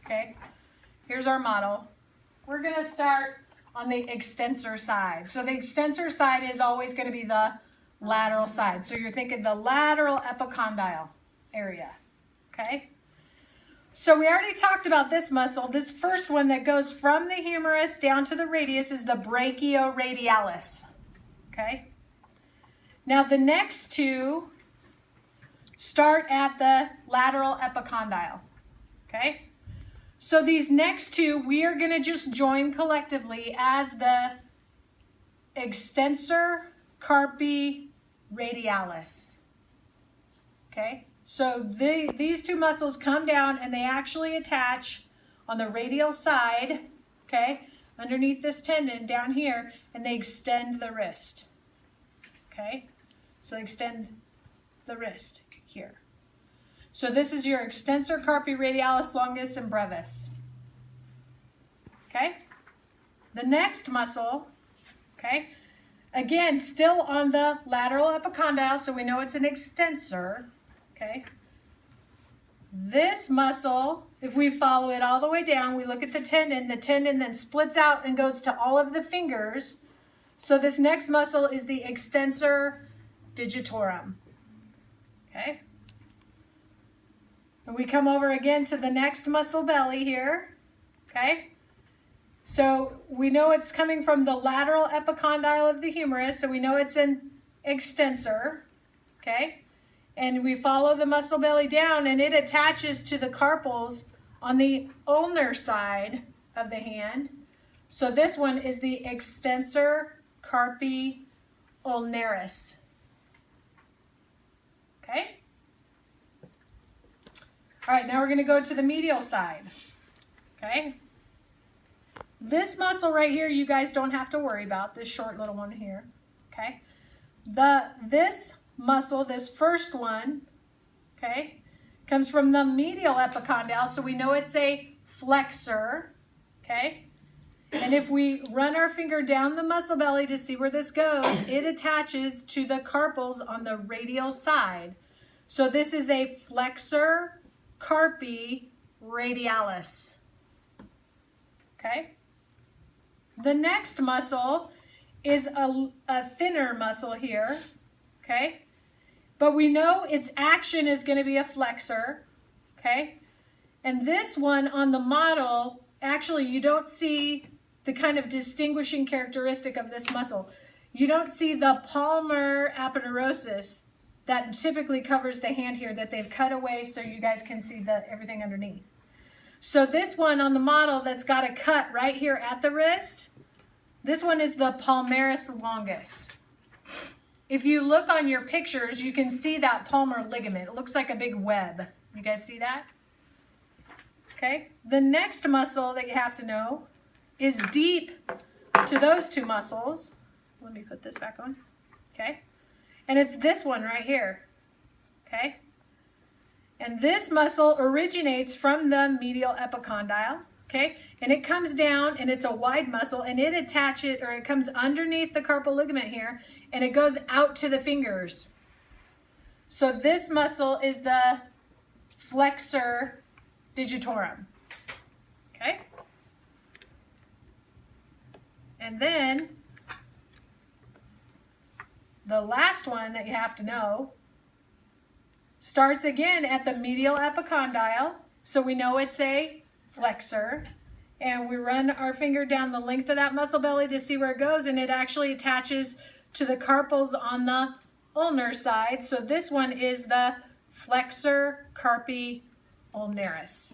Okay, here's our model. We're going to start on the extensor side. So the extensor side is always going to be the lateral side. So you're thinking the lateral epicondyle area. Okay? So we already talked about this muscle. This first one that goes from the humerus down to the radius is the brachioradialis. Okay? Now the next two start at the lateral epicondyle. Okay? So these next two, we are going to just join collectively as the extensor carpi radialis. Okay? So these two muscles come down and they actually attach on the radial side, okay, underneath this tendon down here, and they extend the wrist. Okay? So extend the wrist here. So this is your extensor carpi radialis longus and brevis. Okay? The next muscle, okay, again, still on the lateral epicondyle, so we know it's an extensor. Okay? This muscle, if we follow it all the way down, we look at the tendon then splits out and goes to all of the fingers. So this next muscle is the extensor digitorum. Okay? And we come over again to the next muscle belly here, okay? So we know it's coming from the lateral epicondyle of the humerus, so we know it's an extensor, okay? And we follow the muscle belly down and it attaches to the carpals on the ulnar side of the hand. So this one is the extensor carpi ulnaris, okay? All right, now we're going to go to the medial side, okay? This muscle right here, you guys don't have to worry about, this short little one here, okay? This muscle, this first one, okay, comes from the medial epicondyle, so we know it's a flexor, okay? And if we run our finger down the muscle belly to see where this goes, it attaches to the carpals on the radial side. So this is a flexor carpi radialis. Okay? The next muscle is a thinner muscle here. Okay? But we know its action is going to be a flexor. Okay? And this one on the model, actually you don't see the kind of distinguishing characteristic of this muscle. You don't see the palmar aponeurosis that typically covers the hand here that they've cut away so you guys can see everything underneath. So this one on the model that's got a cut right here at the wrist, this one is the palmaris longus. If you look on your pictures, you can see that palmar ligament. It looks like a big web. You guys see that? Okay. The next muscle that you have to know is deep to those two muscles. Let me put this back on. Okay. And it's this one right here, okay? And this muscle originates from the medial epicondyle, okay? And it comes down, and it's a wide muscle, and it attaches, or it comes underneath the carpal ligament here, and it goes out to the fingers. So this muscle is the flexor digitorum, okay? And then the last one that you have to know starts again at the medial epicondyle. So we know it's a flexor. And we run our finger down the length of that muscle belly to see where it goes. And it actually attaches to the carpals on the ulnar side. So this one is the flexor carpi ulnaris.